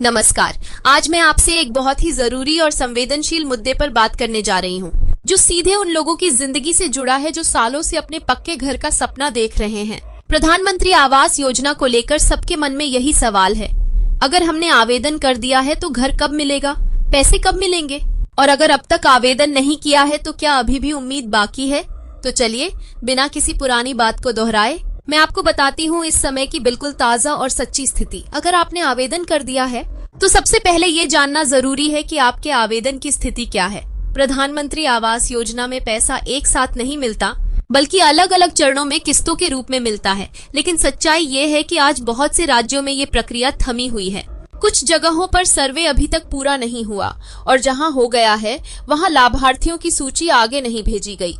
नमस्कार। आज मैं आपसे एक बहुत ही जरूरी और संवेदनशील मुद्दे पर बात करने जा रही हूँ, जो सीधे उन लोगों की जिंदगी से जुड़ा है जो सालों से अपने पक्के घर का सपना देख रहे हैं। प्रधानमंत्री आवास योजना को लेकर सबके मन में यही सवाल है, अगर हमने आवेदन कर दिया है तो घर कब मिलेगा, पैसे कब मिलेंगे, और अगर अब तक आवेदन नहीं किया है तो क्या अभी भी उम्मीद बाकी है। तो चलिए बिना किसी पुरानी बात को दोहराए मैं आपको बताती हूँ इस समय की बिल्कुल ताजा और सच्ची स्थिति। अगर आपने आवेदन कर दिया है तो सबसे पहले ये जानना जरूरी है कि आपके आवेदन की स्थिति क्या है। प्रधानमंत्री आवास योजना में पैसा एक साथ नहीं मिलता, बल्कि अलग अलग चरणों में किस्तों के रूप में मिलता है। लेकिन सच्चाई ये है कि आज बहुत से राज्यों में ये प्रक्रिया थमी हुई है। कुछ जगहों पर सर्वे अभी तक पूरा नहीं हुआ और जहां हो गया है वहां लाभार्थियों की सूची आगे नहीं भेजी गई।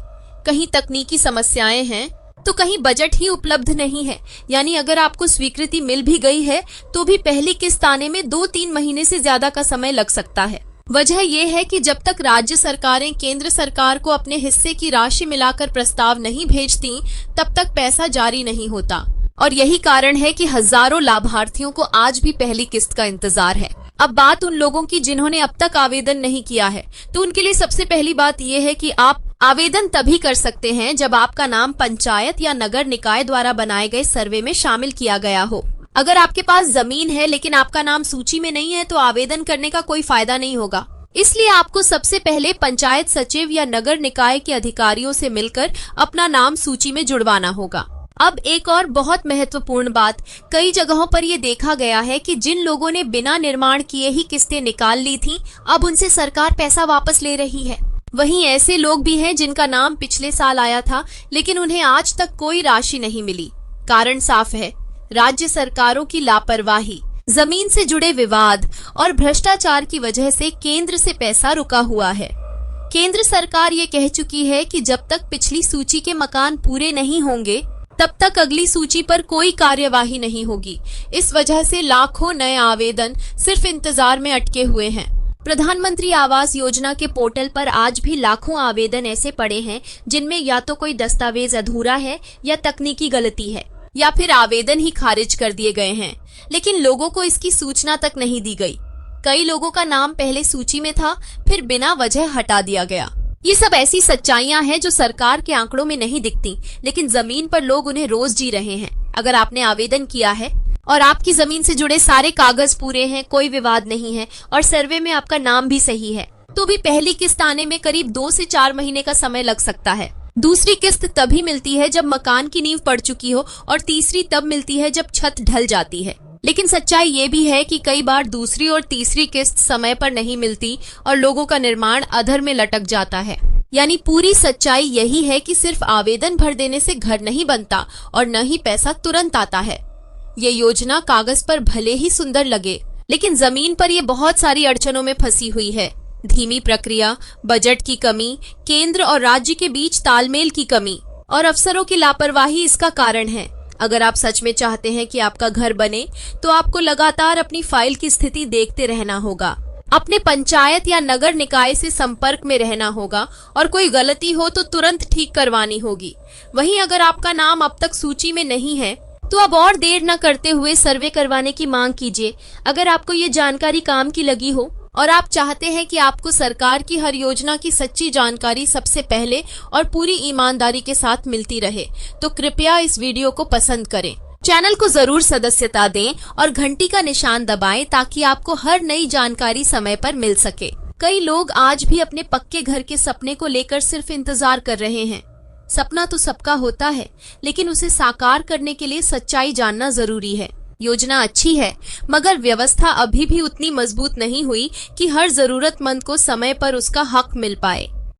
कहीं तकनीकी समस्याएं हैं तो कहीं बजट ही उपलब्ध नहीं है। यानी अगर आपको स्वीकृति मिल भी गई है तो भी पहली किस्त आने में 2-3 महीने से ज्यादा का समय लग सकता है। वजह यह है कि जब तक राज्य सरकारें केंद्र सरकार को अपने हिस्से की राशि मिलाकर प्रस्ताव नहीं भेजती तब तक पैसा जारी नहीं होता। और यही कारण है कि हजारों लाभार्थियों को आज भी पहली किस्त का इंतजार है। अब बात उन लोगों की जिन्होंने अब तक आवेदन नहीं किया है, तो उनके लिए सबसे पहली बात यह है कि आप आवेदन तभी कर सकते हैं जब आपका नाम पंचायत या नगर निकाय द्वारा बनाए गए सर्वे में शामिल किया गया हो। अगर आपके पास जमीन है लेकिन आपका नाम सूची में नहीं है तो आवेदन करने का कोई फायदा नहीं होगा। इसलिए आपको सबसे पहले पंचायत सचिव या नगर निकाय के अधिकारियों से मिलकर अपना नाम सूची में जुड़वाना होगा। अब एक और बहुत महत्वपूर्ण बात, कई जगहों पर ये देखा गया है कि जिन लोगों ने बिना निर्माण किए ही किस्तें निकाल ली थीं, अब उनसे सरकार पैसा वापस ले रही है। वहीं ऐसे लोग भी हैं जिनका नाम पिछले साल आया था लेकिन उन्हें आज तक कोई राशि नहीं मिली। कारण साफ है, राज्य सरकारों की लापरवाही, जमीन से जुड़े विवाद और भ्रष्टाचार की वजह से केंद्र से पैसा रुका हुआ है। केंद्र सरकार ये कह चुकी है कि जब तक पिछली सूची के मकान पूरे नहीं होंगे तब तक अगली सूची पर कोई कार्यवाही नहीं होगी। इस वजह से लाखों नए आवेदन सिर्फ इंतजार में अटके हुए हैं। प्रधानमंत्री आवास योजना के पोर्टल पर आज भी लाखों आवेदन ऐसे पड़े हैं जिनमें या तो कोई दस्तावेज अधूरा है या तकनीकी गलती है या फिर आवेदन ही खारिज कर दिए गए हैं, लेकिन लोगों को इसकी सूचना तक नहीं दी गई। कई लोगों का नाम पहले सूची में था फिर बिना वजह हटा दिया गया। ये सब ऐसी सच्चाइयां हैं जो सरकार के आंकड़ों में नहीं दिखती, लेकिन जमीन पर लोग उन्हें रोज जी रहे हैं। अगर आपने आवेदन किया है और आपकी जमीन से जुड़े सारे कागज पूरे हैं, कोई विवाद नहीं है और सर्वे में आपका नाम भी सही है, तो भी पहली किस्त आने में करीब 2 से 4 महीने का समय लग सकता है। दूसरी किस्त तभी मिलती है जब मकान की नींव पड़ चुकी हो और तीसरी तब मिलती है जब छत ढल जाती है। लेकिन सच्चाई ये भी है कि कई बार दूसरी और तीसरी किस्त समय पर नहीं मिलती और लोगों का निर्माण अधर में लटक जाता है। यानी पूरी सच्चाई यही है कि सिर्फ आवेदन भर देने से घर नहीं बनता और न ही पैसा तुरंत आता है। ये योजना कागज पर भले ही सुंदर लगे, लेकिन जमीन पर ये बहुत सारी अड़चनों में फंसी हुई है। धीमी प्रक्रिया, बजट की कमी, केंद्र और राज्य के बीच तालमेल की कमी और अफसरों की लापरवाही इसका कारण है। अगर आप सच में चाहते हैं कि आपका घर बने तो आपको लगातार अपनी फाइल की स्थिति देखते रहना होगा, अपने पंचायत या नगर निकाय से संपर्क में रहना होगा और कोई गलती हो तो तुरंत ठीक करवानी होगी। वहीं अगर आपका नाम अब तक सूची में नहीं है तो अब और देर न करते हुए सर्वे करवाने की मांग कीजिए। अगर आपको ये जानकारी काम की लगी हो और आप चाहते हैं कि आपको सरकार की हर योजना की सच्ची जानकारी सबसे पहले और पूरी ईमानदारी के साथ मिलती रहे, तो कृपया इस वीडियो को पसंद करें, चैनल को जरूर सदस्यता दें और घंटी का निशान दबाएं ताकि आपको हर नई जानकारी समय पर मिल सके। कई लोग आज भी अपने पक्के घर के सपने को लेकर सिर्फ इंतजार कर रहे हैं। सपना तो सबका होता है, लेकिन उसे साकार करने के लिए सच्चाई जानना जरूरी है। योजना अच्छी है मगर व्यवस्था अभी भी उतनी मजबूत नहीं हुई कि हर जरूरतमंद को समय पर उसका हक मिल पाए।